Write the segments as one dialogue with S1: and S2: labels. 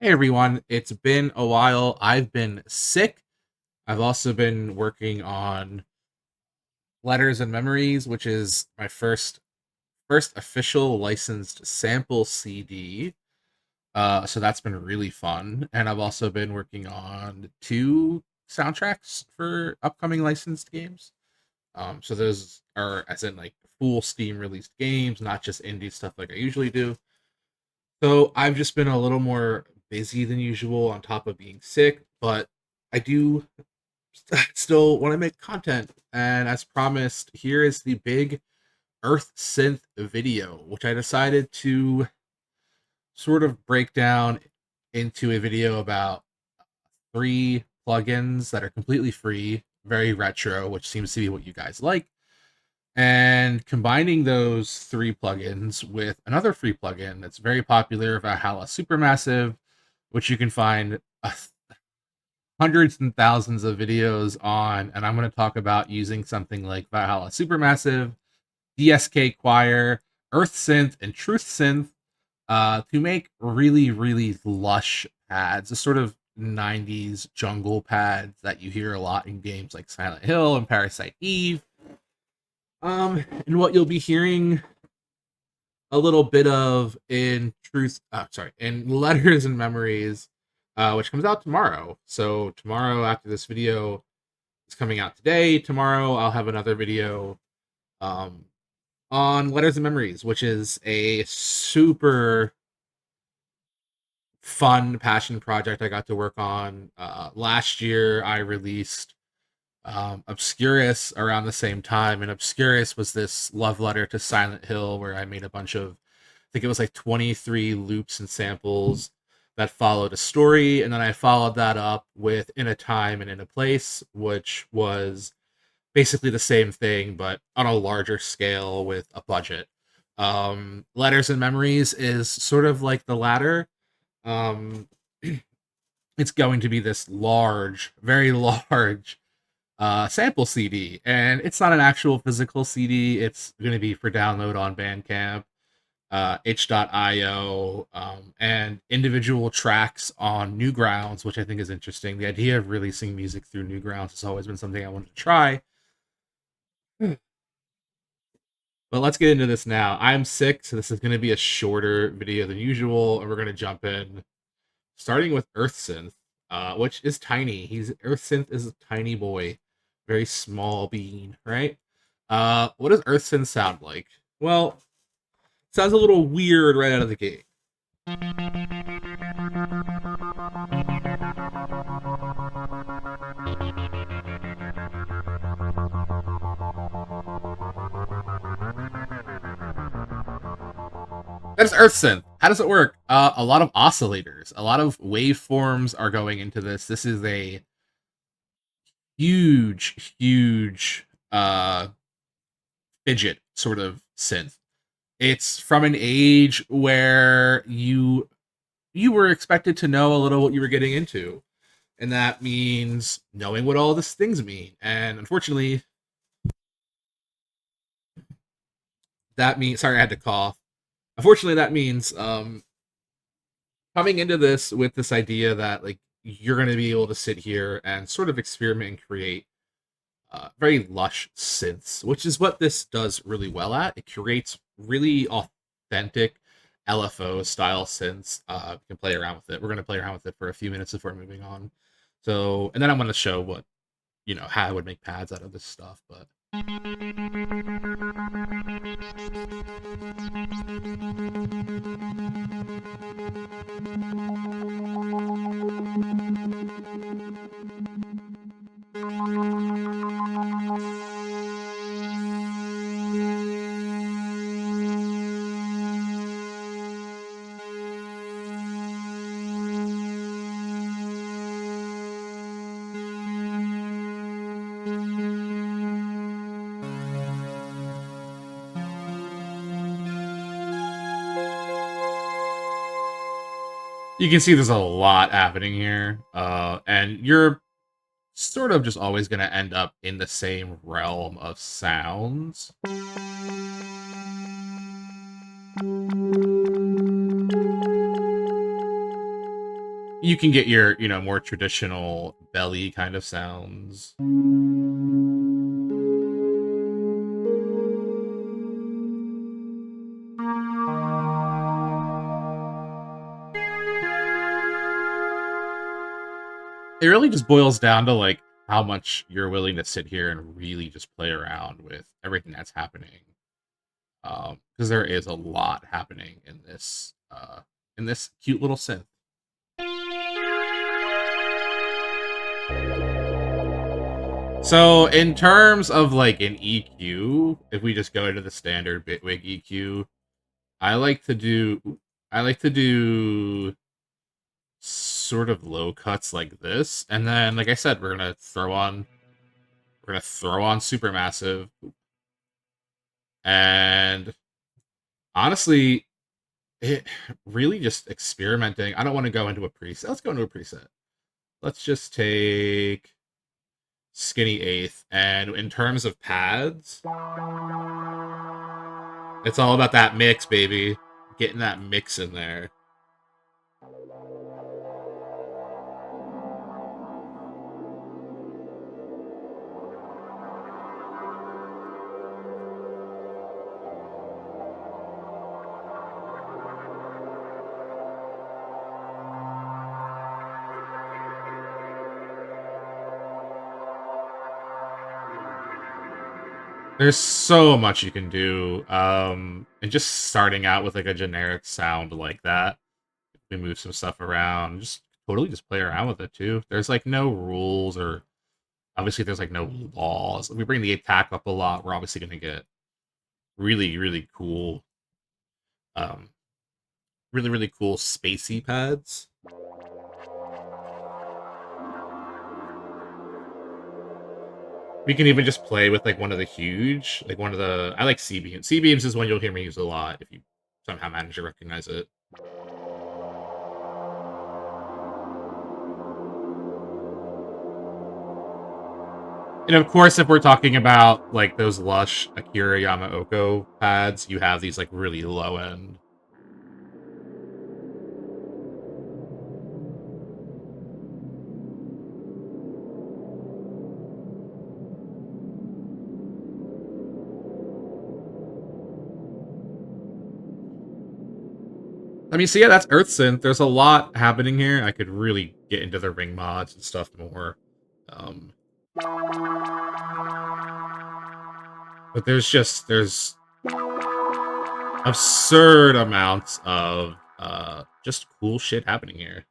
S1: Hey everyone, it's been a while. I've been sick. I've also been working on Letters and Memories, which is my first official licensed sample CD. So that's been really fun. And I've also been working on two soundtracks for upcoming licensed games. So those are as in like full Steam released games, not just indie stuff like I usually do. So I've just been a little more busy than usual on top of being sick, but I do still want to make content. And as promised, here is the big Earth Synth video, which I decided to sort of break down into a video about three plugins that are completely free, very retro, which seems to be what you guys like. And combining those three plugins with another free plugin that's very popular, Valhalla Supermassive, which you can find hundreds and thousands of videos on. And I'm going to talk about using something like Valhalla Supermassive, DSK Choir, Earth Synth, and Truth Synth to make really, really lush pads, the sort of 90s jungle pads that you hear a lot in games like Silent Hill and Parasite Eve. And what you'll be hearing a little bit of in Letters and Memories, which comes out tomorrow. So tomorrow, after this video is coming out today, tomorrow I'll have another video um, on Letters and Memories, which is a super fun passion project I got to work on. Last year, I released Obscurus around the same time, and Obscurus was this love letter to Silent Hill where I made a bunch of, I think it was like 23 loops and samples that followed a story, and then I followed that up with In a Time and In a Place, which was basically the same thing but on a larger scale with a budget. Letters and Memories is sort of like the latter. um it's going to be this large, very large sample CD, and it's not an actual physical CD. It's going to be for download on Bandcamp, itch.io, and individual tracks on Newgrounds, which I think is interesting. The idea of releasing music through Newgrounds has always been something I wanted to try. But let's get into this now. I'm sick, so this is going to be a shorter video than usual, and we're going to jump in, starting with Earth Synth, which is tiny. Earth Synth is a tiny boy, very small bean, right? What does Earth Synth sound like? Well, it sounds a little weird right out of the gate. That's Earth Synth. How does it work? A lot of oscillators, a lot of waveforms are going into this. This is a huge fidget sort of synth. It's from an age where you were expected to know a little what you were getting into, and that means knowing what all these things mean. And unfortunately, that means, sorry, I had to cough. Unfortunately, that means coming into this with this idea that like you're going to be able to sit here and sort of experiment and create very lush synths, which is what this does really well at. It creates really authentic LFO style synths. You can play around with it. We're going to play around with it for a few minutes before moving on. So, and then I'm going to show what, how I would make pads out of this stuff. But you can see there's a lot happening here, and you're sort of just always going to end up in the same realm of sounds. You can get your, more traditional belly kind of sounds. It really just boils down to like how much you're willing to sit here and really just play around with everything that's happening. Because there is a lot happening in this cute little synth. So in terms of like an EQ, if we just go into the standard Bitwig EQ, I like to do I like to do sort of low cuts like this, and then like I said, we're gonna throw on Supermassive, and honestly, it really just experimenting. I don't want to go into a preset. Let's go into a preset. Let's just take Skinny Eighth, and in terms of pads, it's all about that mix, baby. Getting that mix in there. There's so much you can do. And just starting out with like a generic sound like that, we move some stuff around, just totally just play around with it too. There's like no rules, or obviously there's like no laws. If we bring the attack up a lot, we're obviously gonna get really, really cool, um, really, really cool spacey pads. We can even just play with like one of the huge, like one of the. I like C beams. C beams is one you'll hear me use a lot if you somehow manage to recognize it. And of course, if we're talking about like those Lush Akira Yamaoka pads, you have these like really low end. I mean, so yeah, that's Earth Synth. There's a lot happening here. I could really get into the ring mods and stuff more. Um, but there's absurd amounts of just cool shit happening here.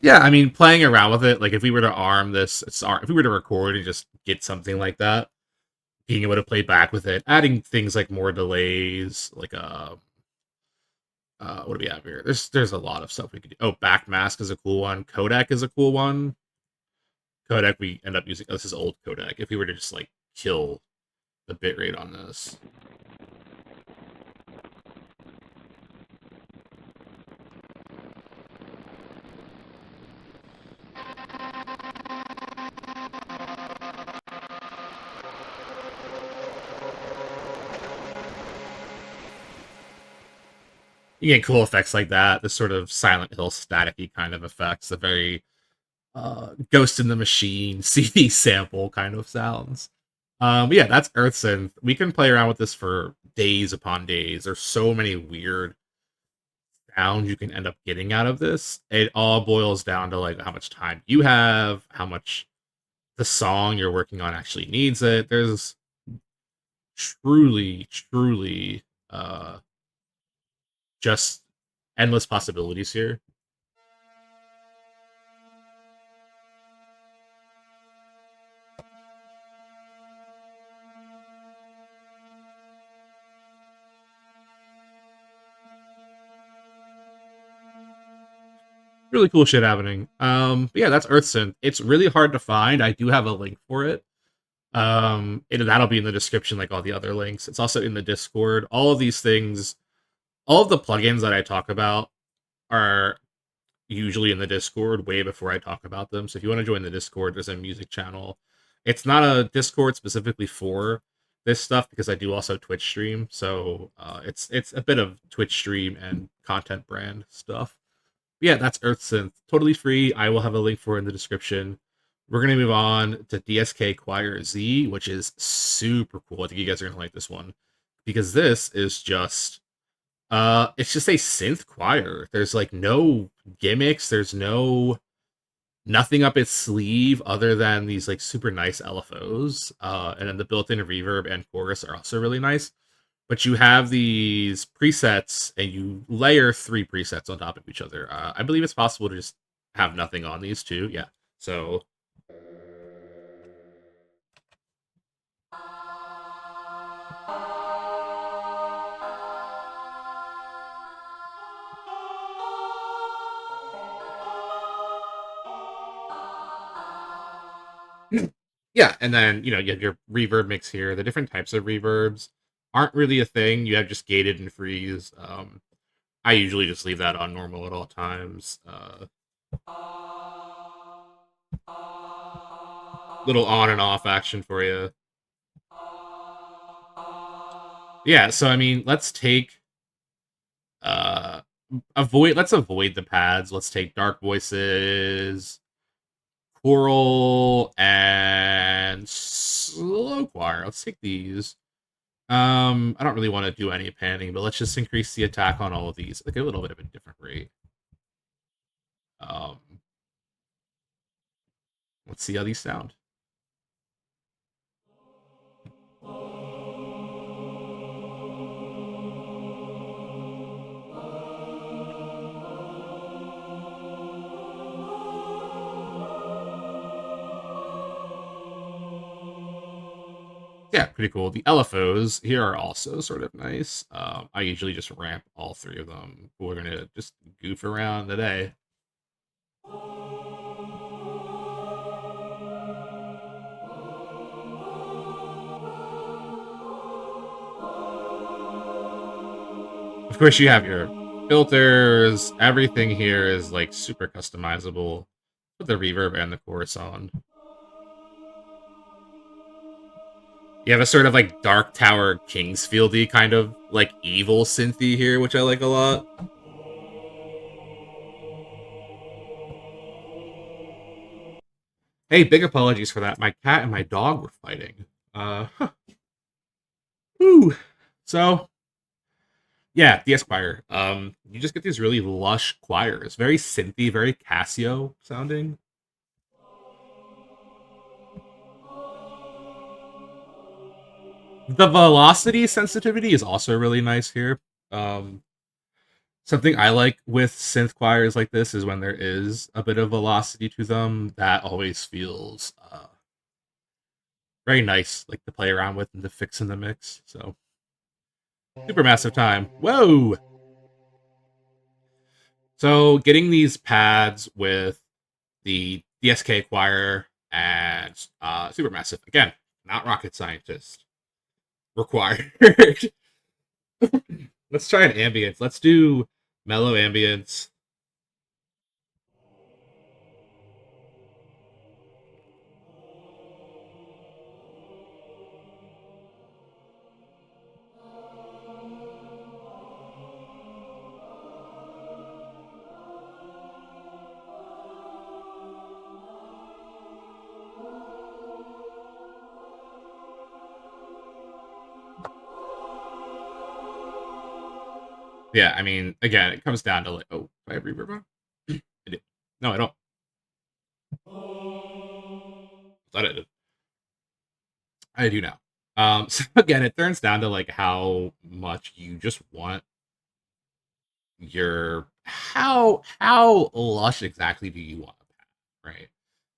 S1: Yeah, I mean, playing around with it, like if we were to arm this, if we were to record and just get something like that, being able to play back with it, adding things like more delays, like what do we have here? There's a lot of stuff we could do. Oh, backmask is a cool one. Codec is a cool one. Codec we end up using. Oh, this is old codec. If we were to just like kill the bitrate on this, you get cool effects like that. This sort of Silent Hill staticky kind of effects. The very Ghost in the Machine CD sample kind of sounds. But yeah, that's Earth Synth. We can play around with this for days upon days. There's so many weird sounds you can end up getting out of this. It all boils down to like how much time you have, how much the song you're working on actually needs it. There's truly, truly just endless possibilities here. Really cool shit happening. But yeah, that's Earthsynth. It's really hard to find. I do have a link for it. That'll be in the description, like all the other links. It's also in the Discord. All of these things, all of the plugins that I talk about are usually in the Discord way before I talk about them. So if you want to join the Discord, there's a music channel. It's not a Discord specifically for this stuff because I do also Twitch stream. So it's a bit of Twitch stream and content brand stuff. But yeah, that's Earthsynth. Totally free. I will have a link for it in the description. We're gonna move on to DSK Choir Z, which is super cool. I think you guys are gonna like this one because this is just it's just a synth choir. There's like no gimmicks, there's nothing up its sleeve other than these like super nice LFOs. And then the built-in reverb and chorus are also really nice. But you have these presets and you layer 3 presets on top of each other. I believe it's possible to just have nothing on these too. Yeah. So yeah, and then you have your reverb mix here. The different types of reverbs aren't really a thing. You have just gated and freeze. I usually just leave that on normal at all times. Little on and off action for you. Yeah, so I mean, uh let's avoid the pads. Let's take dark voices, choral, and slow choir. Let's take these. I don't really want to do any panning, but let's just increase the attack on all of these, like a little bit of a different rate. Um, let's see how these sound. Yeah, pretty cool. The LFOs here are also sort of nice. I usually just ramp all 3 of them. We're gonna just goof around today. Of course, you have your filters. Everything here is like super customizable. Put the reverb and the chorus on. You have a sort of like Dark Tower Kingsfieldy kind of like evil synthy here, which I like a lot. Hey, big apologies for that. My cat and my dog were fighting. Huh. Whew. So yeah, the Esquire. You just get these really lush choirs, very synthy, very Casio sounding. The velocity sensitivity is also really nice here. Um, Something I like with synth choirs like this is when there is a bit of velocity to them. That always feels very nice, like to play around with and to fix in the mix. So super massive time. Whoa! So getting these pads with the DSK choir and Supermassive. Again, not rocket scientist required. Let's try an ambience. Let's do mellow ambience. Yeah, I mean, again, it comes down to like, oh, do I have reverb on? I do. No, I don't. Thought I did. I do now. So again, it turns down to like how much you just want your how lush exactly do you want a path, right?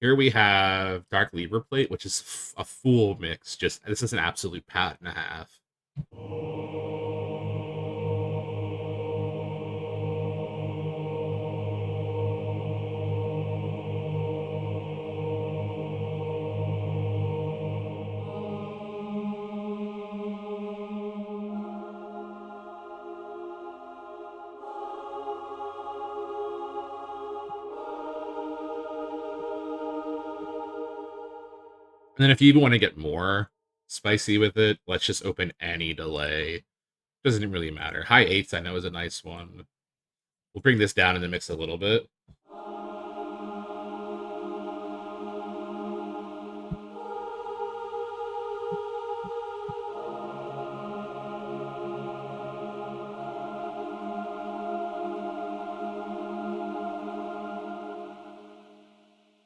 S1: Here we have Dark Libra Plate, which is a full mix. Just this is an absolute pat and a half. And then if you even want to get more spicy with it, let's just open any delay. Doesn't really matter. High eights, I know, is a nice one. We'll bring this down in the mix a little bit.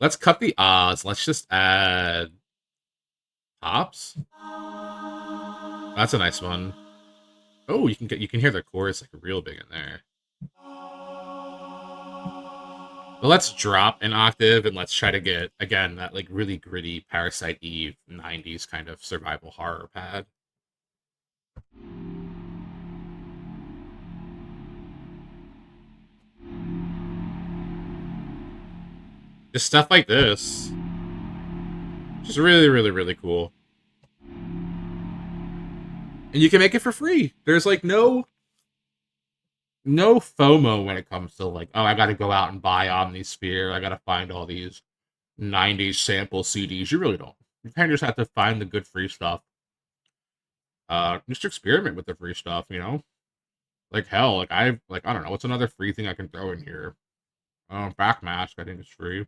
S1: Let's cut the odds. Let's just add hops. That's a nice one. Oh, you can hear the chorus like real big in there. But let's drop an octave and let's try to get again that like really gritty Parasite Eve 90s kind of survival horror pad. Just stuff like this. Just really, really, really cool. And you can make it for free. There's like no FOMO when it comes to like, oh, I gotta go out and buy Omnisphere. I gotta find all these 90s sample CDs. You really don't. You kind of just have to find the good free stuff. Just experiment with the free stuff, you know? Like hell, I don't know, what's another free thing I can throw in here? Backmask, I think it's free.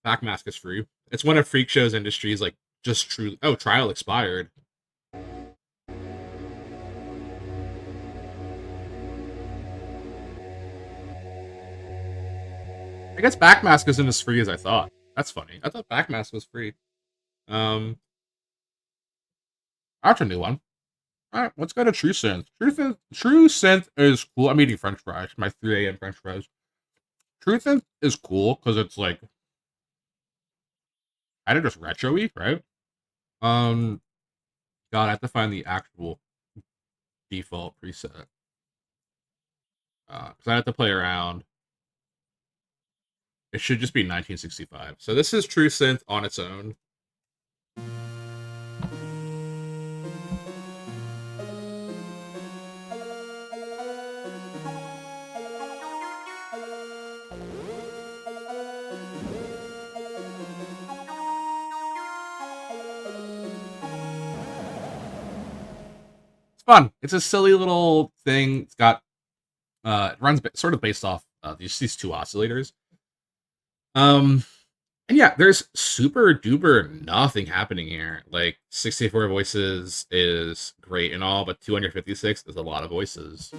S1: Backmask is free. It's one of Freak Show's industries, like just true. Oh, trial expired. I guess Backmask isn't as free as I thought. That's funny. I thought Backmask was free. That's a new one. All right, let's go to True Synth. True Synth is cool. I'm eating French fries. My 3 a.m. French fries. True Synth is cool because it's like kind of just retro-y, right? God, I have to find the actual default preset. Because I have to play around. It should just be 1965. So this is True Synth on its own. It's fun. It's a silly little thing. It's got it runs sort of based off these two oscillators. And yeah, there's super duper nothing happening here. Like 64 voices is great and all, but 256 is a lot of voices.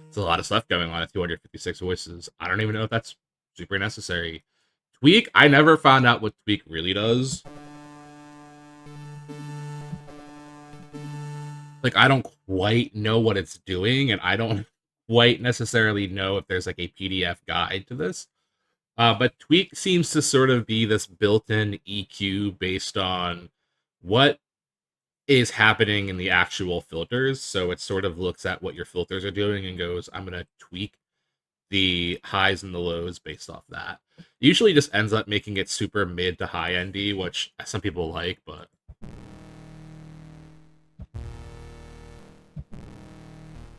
S1: It's a lot of stuff going on at 256 voices. I don't even know if that's super necessary. Tweak, I never found out what Tweak really does. Like, I don't quite know what it's doing, and I don't quite necessarily know if there's like a PDF guide to this. But Tweak seems to sort of be this built-in EQ based on what is happening in the actual filters. So it sort of looks at what your filters are doing and goes, I'm going to tweak the highs and the lows based off that. Usually just ends up making it super mid to high endy, which some people like, but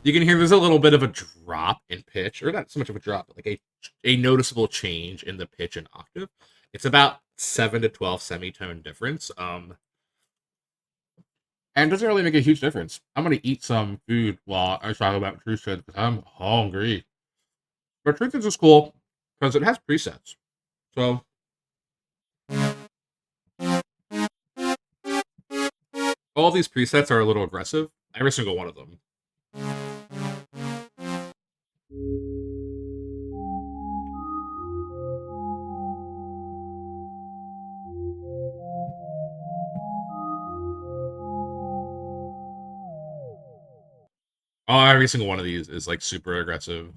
S1: you can hear there's a little bit of a drop in pitch, or not so much of a drop, but like a noticeable change in the pitch and octave. It's about 7 to 12 semitone difference. And it doesn't really make a huge difference. I'm gonna eat some food while I talk about True Synth because I'm hungry. But True Synth is cool because it has presets. So all these presets are a little aggressive. Every single one of them. Oh, every single one of these is like super aggressive.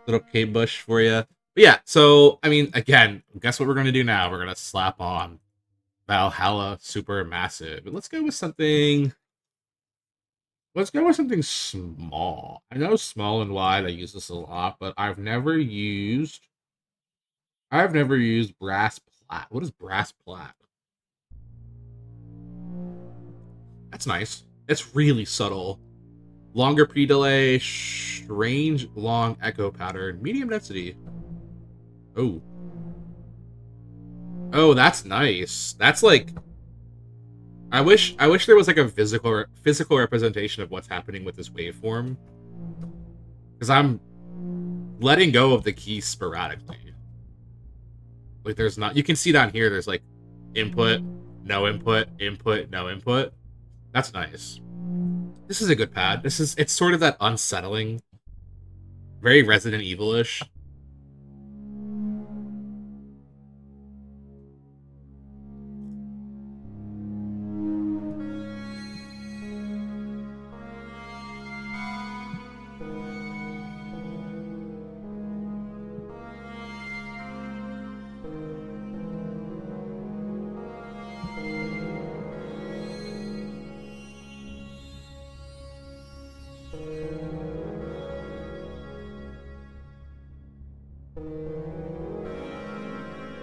S1: Little Kate Bush for you. But yeah, so I mean, again, guess what we're gonna do now? We're gonna slap on Valhalla Super Massive. And let's go with something. Let's go with something small. I know small and wide. I use this a lot, but I've never used brass plat. What is brass plat? That's nice. It's really subtle. Longer P delay, range, long echo pattern, medium density. Oh, oh, that's nice. That's like I wish there was like a physical representation of what's happening with this waveform because I'm letting go of the keys sporadically. Like there's not you can see down here. There's like input, no input, input, no input. That's nice. This is a good pad. It's sort of that unsettling, very Resident Evil-ish.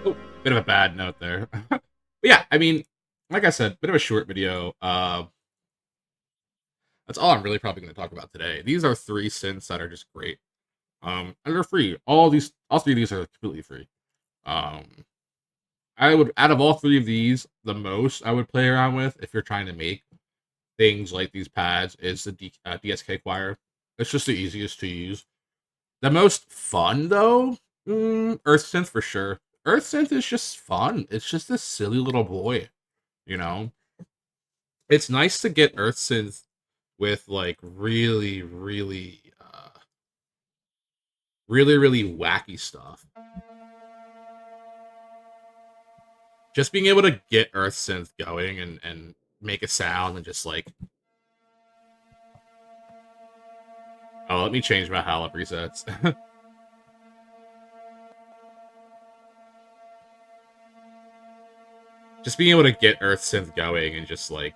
S1: Oh, bit of a bad note there. But yeah, I mean, like I said, bit of a short video. That's all I'm really probably going to talk about today. These are three synths that are just great. And they're free. All three of these are completely free. Um, I would, out of all three of these, the most I would play around with if you're trying to make things like these pads is the DSK Choir. It's just the easiest to use. The most fun though, Earth Synth for sure. Earth Synth is just fun. It's just this silly little boy, you know. It's nice to get Earth Synth with like really wacky stuff. Just being able to get Earth Synth going and make a sound and just like, oh, let me change my Howl presets. Just being able to get Earth Synth going and just like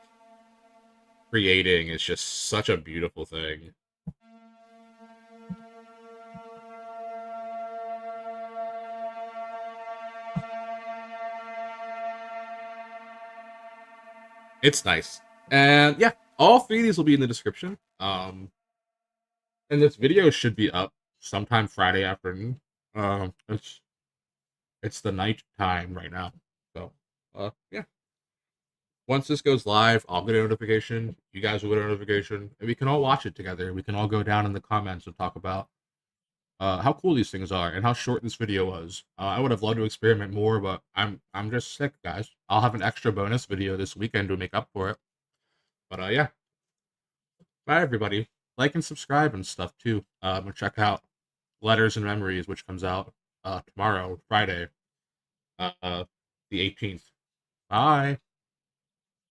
S1: creating is just such a beautiful thing. It's nice. And yeah, all three of these will be in the description. And this video should be up sometime Friday afternoon. It's the night time right now. So yeah. Once this goes live, I'll get a notification. You guys will get a notification, and we can all watch it together. We can all go down in the comments and talk about how cool these things are and how short this video was. I would have loved to experiment more, but I'm just sick, guys. I'll have an extra bonus video this weekend to make up for it. But yeah, bye everybody. Like and subscribe and stuff too. And check out Letters and Memories, which comes out tomorrow, Friday, the 18th. Bye.